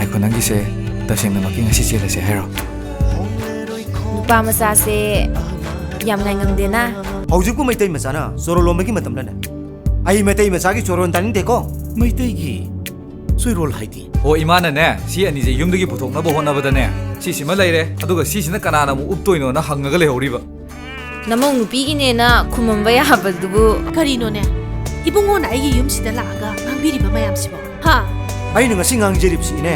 ꯉꯥꯏꯈꯣ ꯅꯪꯒꯤꯁꯦ ꯇꯁꯦꯡꯅꯃꯛꯀꯤ ꯉꯁꯤ ꯆꯦꯜꯂꯁꯦ ꯍꯥꯏꯔꯣ 누빠 마사세 ꯌꯥꯝꯅ ꯉꯪꯗꯦꯅ ꯍꯧꯖꯤꯛꯄꯨ ꯃꯩꯇꯩ ꯃꯆꯥꯅ ꯆꯣꯔꯣꯟ ꯂꯣꯟꯕꯒꯤ ꯃꯇꯝꯂꯅꯦ ꯑꯩ ꯃꯩꯇꯩ ꯃꯆꯥꯒꯤ ꯆꯣꯔꯣꯟ ꯇꯥꯅꯤꯡꯗꯦꯀꯣ ꯃꯩꯇꯩꯒꯤ ꯆꯣꯏꯔꯣꯜ ꯍꯥꯏꯗꯤ ꯑꯣ ꯏꯃꯥꯅꯅꯦ ꯁꯤ ꯑꯅꯤꯁꯦ ꯌꯨꯝꯗꯒꯤ ꯄꯨꯊꯣꯛꯅꯕ ꯍꯣꯠꯅꯕꯗꯅꯦ ꯁꯤꯁꯤꯃ ꯂꯩꯔꯦ ꯑꯗꯨꯒ ꯁꯤꯁꯤꯅ ꯀꯅꯥꯅ ꯑꯃꯨꯛ ꯎꯞꯇꯣꯏꯅꯣꯅ ꯍꯪꯉꯒ ꯂꯩꯍꯧꯔꯤꯕ ꯅꯃꯧ ꯅꯨꯄꯤꯒꯤꯅꯦꯅ ꯈꯨꯃꯝꯕ ꯌꯥꯕꯗꯨꯕꯨ ꯀꯔꯤꯅꯣꯅꯦ ꯏꯕꯨꯡꯉꯣꯅ ꯑꯩꯒꯤ ꯌꯨꯝꯁꯤꯗ ꯂꯥꯛꯑꯒ ꯉꯥꯡꯕꯤꯔꯤꯕ ꯃꯌꯥꯝꯁꯤꯕꯣ ꯍꯥ ꯑꯩꯅ ꯉꯁꯤ ꯉꯥꯡꯖꯔꯤꯕꯁꯤꯅꯦ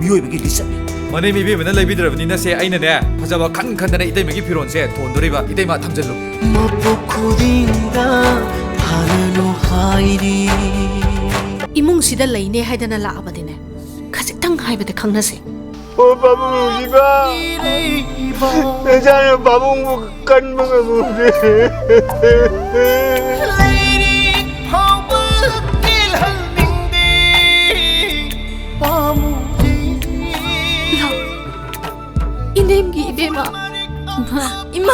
ꯃꯤꯑꯣꯏꯕꯒꯤ ꯂꯤꯆꯠꯅꯤ ꯃꯅꯦ ꯃꯤꯕꯦꯝꯃꯅ ꯂꯩꯕꯤꯗ꯭ꯔꯕꯅꯤꯅ ꯁꯦ ꯑꯩꯅꯅꯦ ꯐꯖꯕ ꯈꯟ ꯈꯟꯗꯅ ꯏꯇꯩꯃꯒꯤ ꯐꯤꯔꯣꯟꯁꯦ ꯊꯣꯟꯗꯣꯔꯤꯕ ꯏꯇꯩꯃ ꯊꯝꯖꯜꯂꯨ 이몽시다 레이네 하이다나 라아바데네 가직탕 하이바데 강나세 바봉이가 내자는 바봉 간먹어 보네 이nem기 이베마 이마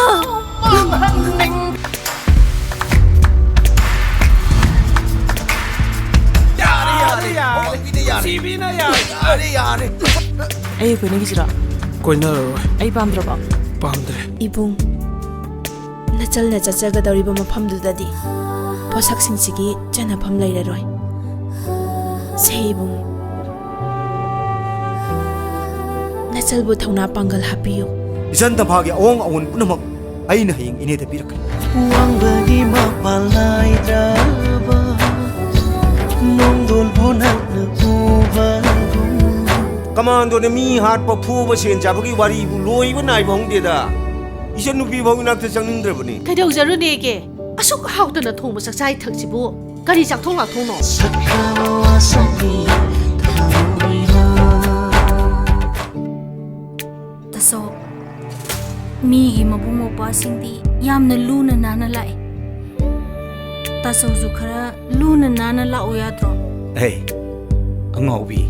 ꯑꯩ ꯀꯣꯏꯅꯈꯤꯁꯤꯔꯥ ꯀꯣꯏꯅꯔꯔꯣꯏ ꯑꯩ ꯄꯥꯝꯗ꯭ꯔꯕ ꯄꯥꯝꯗ꯭ꯔꯦ 이붕 ꯅꯆꯜꯅ ꯆꯠꯆꯒꯗꯧꯔꯤꯕ ꯃꯐꯝꯗꯨꯗꯗꯤ ꯄꯣꯠꯁꯛꯁꯤꯡꯁꯤꯒꯤ ꯆꯟꯅꯐꯝ ꯂꯩꯔꯔꯣꯏ ꯁꯦ 이붕 ꯅꯆꯜꯕꯨ ꯊꯧꯅꯥ ꯄꯥꯡꯒꯜ ꯍꯥꯞꯄꯤꯌꯨ 이전 ꯇꯝꯐꯥꯒꯤ ꯑꯑꯣꯡ ꯑꯑꯣꯟ ꯄꯨꯝꯅꯃꯛ ꯑꯩꯅ ꯍꯌꯦꯡ ꯏꯅꯦꯗ ꯄꯤꯔꯛꯀꯅꯤ ꯋꯥꯡꯕꯒꯤ ꯃꯄꯥꯜ ꯅꯥꯏꯗ꯭ꯔꯕ ꯅꯣꯡꯗꯣꯜꯕꯨ ꯅꯛꯅ ꯎꯕꯒꯨꯝ ꯀꯃꯥꯟꯗꯣꯅ ꯃꯤ ꯍꯥꯠꯄ ꯐꯨꯕ ꯁꯦꯟ ꯆꯥꯕꯒꯤ ꯋꯥꯔꯤꯕꯨ ꯂꯣꯏꯕ ꯅꯥꯏꯕ ꯍꯧꯗꯦꯗ 이전 누비 ꯐꯥꯎ ꯏꯅꯥꯛꯇ ꯆꯪꯅꯤꯡꯗ꯭ꯔꯕꯅꯤ ꯀꯩꯗꯧꯖꯔꯨꯅꯦꯒꯦ ꯑꯁꯨꯛ ꯍꯥꯎꯇꯅ ꯊꯣꯡꯕ ꯆꯥꯛꯆꯥꯏ ꯊꯛꯁꯤꯕꯨ ꯀꯔꯤ ꯆꯥꯛꯊꯣꯡ ꯂꯥꯛꯊꯣꯡꯅꯣ ꯁꯛꯈ꯭ꯔꯕ ꯋꯥꯁꯛꯅꯤ ꯊꯃꯣꯏꯅ ꯇꯁꯣ ꯃꯤꯒꯤ ꯃꯕꯨꯡ ꯃꯧꯄ꯭ꯋꯥꯁꯤꯡꯗꯤ ꯌꯥꯝꯅ ꯂꯨꯅ ꯅꯥꯟꯅ ꯂꯥꯛꯏ ꯇꯁꯣꯁꯨ ꯈꯔ ꯂꯨꯅ ꯅꯥꯟꯅ ꯂꯥꯛꯑꯣ ꯌꯥꯗ꯭ꯔꯣ ꯑꯩ ꯑꯉꯥꯎꯕꯤ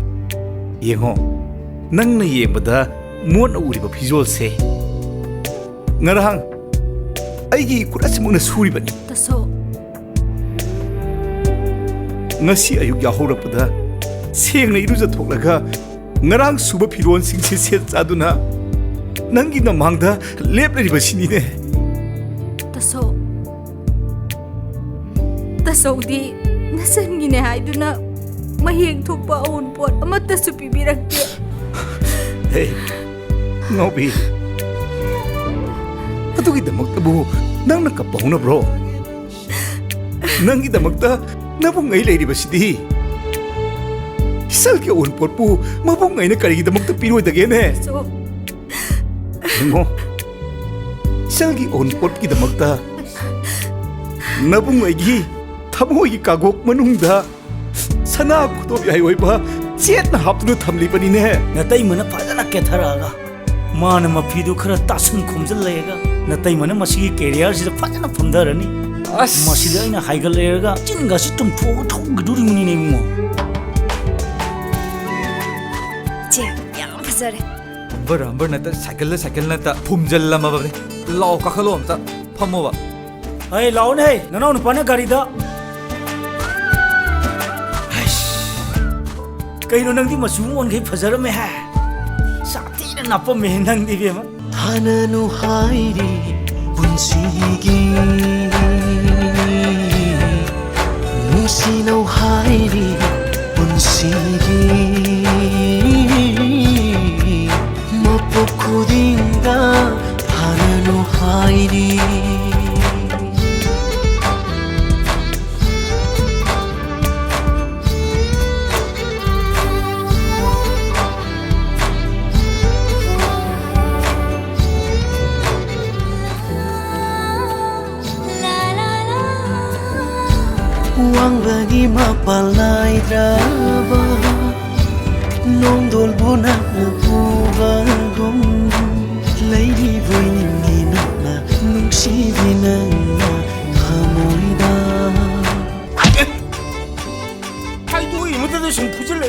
ꯌꯦꯡꯉꯣ ꯅꯪꯅ ꯌꯦꯡꯕꯗ ꯃꯣꯠꯅ ꯎꯔꯤꯕ ꯐꯤꯖꯣꯜꯁꯦ ꯉꯔꯥꯡ ꯑꯩꯒꯤ ꯈꯨꯠꯁꯤꯃꯛꯅ ꯁꯨꯔꯤꯕꯅꯤ ꯇꯁꯣ ꯉꯁꯤ ꯑꯌꯨꯛ ꯌꯥꯍꯧꯔꯛꯄꯗ ꯁꯦꯡꯅ ꯏꯔꯨꯖꯊꯣꯛꯂꯒ ꯉꯔꯥꯡ ꯁꯨꯕ ꯐꯤꯔꯣꯜꯁꯤꯡꯁꯦ ꯁꯦꯠ ꯆꯥꯗꯨꯅ ꯅꯪꯒꯤ ꯅꯃꯥꯡꯗ ꯂꯦꯞꯂꯤꯕꯁꯤꯅꯤꯅꯦ ꯇꯁꯣ ꯇꯁꯣꯗꯤ ꯅꯆꯟꯒꯤꯅꯦ ꯍꯥꯏꯗꯨꯅ ꯃꯍꯦꯡ ꯊꯣꯛꯄ ꯑꯎꯟꯄꯣꯠ ꯑꯃꯠꯇꯁꯨ ꯄꯤꯕꯤꯔꯛꯇꯦ ꯍꯦ ꯉꯥꯎꯕꯤ ꯑꯗꯨꯒꯤꯗꯃꯛꯇꯕꯨ ꯅꯪꯅ ꯀꯞꯄ ꯍꯧꯅꯕ꯭ꯔꯣ ꯅꯪꯒꯤꯗꯃꯛꯇ ꯅꯕꯨꯡꯉꯩ ꯂꯩꯔꯤꯕꯁꯤꯗꯤ ꯏꯆꯜꯒꯤ ꯑꯎꯟꯄꯣꯠꯄꯨ ꯃꯕꯨꯡꯉꯩꯅ ꯀꯔꯤꯒꯤꯗꯃꯛꯇ ꯄꯤꯔꯣꯏꯗꯒꯦꯅꯦ ꯇꯁꯣ ꯌꯦꯡꯉꯣ ꯏꯆꯜꯒꯤ ꯑꯎꯟꯄꯣꯠꯀꯤꯗꯃꯛꯇ ꯅꯕꯨꯡꯉꯩꯒꯤ ꯊꯃꯣꯏꯒꯤ ꯀꯥꯒꯣꯛ ꯃꯅꯨꯡꯗ ꯁꯅꯥ ꯈꯨꯗꯣꯞ ꯌꯥꯏꯑꯣꯏꯕ ꯆꯦꯠꯅ ꯍꯥꯞꯇꯨꯅ ꯊꯝꯂꯤꯕꯅꯤꯅꯦ ꯅꯇꯩꯃꯅ ꯐꯖꯅ ꯀꯦꯊꯔꯛꯑꯒ ꯃꯥꯅ ꯃꯐꯤꯗꯨ ꯈꯔ ꯇꯥꯁꯟ ꯈꯣꯝꯖꯤꯜꯂꯛꯑꯒ ꯅꯇꯩꯃꯅ ꯃꯁꯤꯒꯤ ꯀꯦꯔꯤꯌꯔꯁꯤꯗ ꯐꯖꯅ ꯐꯝꯊꯔꯅꯤ ꯃꯁꯤꯗ ꯑꯩꯅ ꯍꯥꯏꯒꯠꯂꯛꯑꯒ ꯆꯤꯟꯒꯁꯤ ꯇꯨꯝꯊꯣꯛꯑꯒ ꯊꯧꯒꯗꯣꯔꯤꯕꯅꯤꯅꯦ ꯏꯕꯨꯡꯉꯣ ꯆꯦ ꯌꯥꯝ ꯐꯖꯔꯦ ꯕꯔ ꯅꯠꯇ ꯁꯥꯏꯀꯜ ꯅꯠꯇ ꯐꯨꯝꯖꯜꯂꯝꯃꯕꯅꯤ ꯂꯥꯎ ꯀꯥꯈꯠꯂꯣ ꯑꯝꯇ ꯐꯝꯃꯣꯕ ꯑꯩ ꯂꯥꯛꯑꯣꯅꯦ ꯅꯅꯥꯎ ꯅꯨꯄꯥꯅ ꯒꯥꯔꯤꯗ ꯀꯩꯅꯣ ꯅꯪꯗꯤ ꯃꯆꯨ ꯑꯣꯟꯈꯩ ꯐꯖꯔꯝꯃꯦ ꯍꯥꯏ ꯁꯥꯊꯤꯅ ꯅꯥꯞꯄꯝꯃꯦ ꯅꯪꯗꯤ ꯏꯕꯦꯝꯃ ꯊꯥꯅꯅꯨ ꯍꯥꯏꯔꯤ ꯄꯨꯟꯁꯤꯒꯤ ꯅꯨꯡꯁꯤꯅꯧ ꯍꯥꯏꯔꯤ ꯄꯨꯟꯁꯤꯒꯤ ꯃꯄꯣꯛ ꯈꯨꯗꯤꯡꯗ ꯊꯥꯅꯅꯨ ꯍꯥꯏꯔꯤ ꯋꯥꯡꯕꯒꯤ ꯃꯄꯥꯜ ꯅꯥꯏꯗ꯭ꯔꯕ ꯅꯣꯡꯗꯣꯜꯕꯨ ꯅꯛꯅ ꯎꯕꯒꯨꯝ ꯂꯩꯔꯤꯕꯣꯏ ꯅꯤꯡꯒꯤ ꯅꯛꯅ ꯅꯨꯡꯁꯤꯕꯤ ꯅꯪꯅ ꯊꯃꯣꯏꯗ 하이도 이모들도 좀 부질래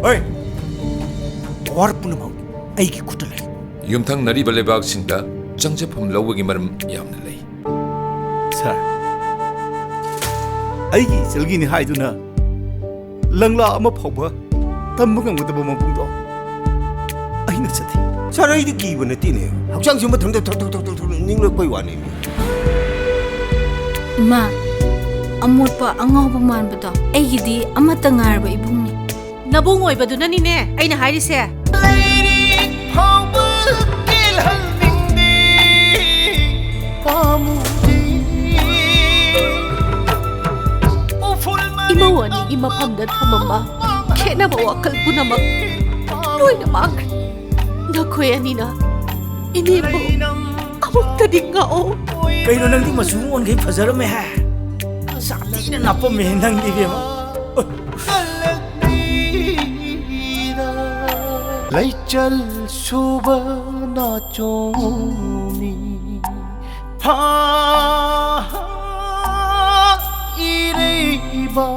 어이 어와르 푸놈 ꯑꯩꯒꯤ ꯈꯨꯠꯇ ꯂꯩ ꯌꯨꯝꯊꯪꯅꯔꯤꯕ ꯂꯩꯕꯥꯛꯁꯤꯡꯗ ꯆꯪꯖꯐꯝ ꯂꯧꯕꯒꯤ ꯃꯔꯝ ꯌꯥꯝꯅ ꯂꯩ ꯁꯥꯔ ꯑꯩꯒꯤ ꯏꯆꯜꯒꯤꯅꯤ ꯍꯥꯏꯗꯨꯅ ꯂꯪꯂꯥ ꯑꯃ ꯐꯥꯎꯕ ꯇꯝꯕ ꯉꯝꯒꯗꯕ ꯃꯄꯨꯡꯗꯣ ꯑꯩꯅ ꯆꯠꯊꯤ 사라이도 기분에 뛰네요. 학장 지금 턱턱 턱턱턱턱 닝럭거이 와네. ꯏꯃꯥ ꯑꯃꯣꯠꯄ ꯑꯉꯥꯎꯕ ꯃꯥꯟꯕꯗꯣ ꯑꯩꯒꯤꯗꯤ ꯑꯃꯠꯇ ꯉꯥꯏꯔꯕ ꯏꯕꯨꯡꯅꯤ ꯅꯕꯨꯡ ꯑꯣꯏꯕꯗꯨꯅꯅꯤꯅꯦ ꯑꯩꯅ ꯍꯥꯏꯔꯤꯁꯦ 이모 ꯑꯅꯤꯒꯤ ꯃꯐꯝꯗ ꯊꯝꯃꯝꯕ ꯈꯦꯠꯅꯕ ꯋꯥꯈꯜ ꯄꯨꯝꯅꯃꯛ ꯂꯣꯏꯅ ꯃꯥꯡꯈ꯭ꯔꯦ ꯅꯈꯣꯏ ꯑꯅꯤꯅ 이네ꯕꯨ ꯑꯃꯨꯛꯇꯗꯤ ꯉꯥꯛꯑꯣ ꯀꯩꯅꯣ ꯅꯪꯗꯤ ꯃꯆꯨ ꯑꯣꯟꯈꯩ ꯐꯖꯔꯝꯃꯦ ꯍꯥ ꯁꯥꯊꯤꯅ ꯅꯥꯞꯄꯝꯃꯦ ꯅꯪꯗꯤ ꯏꯕꯦꯝꯃ ꯂꯩꯆꯜ ꯁꯨꯕ ꯅꯥꯆꯣꯡꯅꯤ ꯏꯔꯩꯕ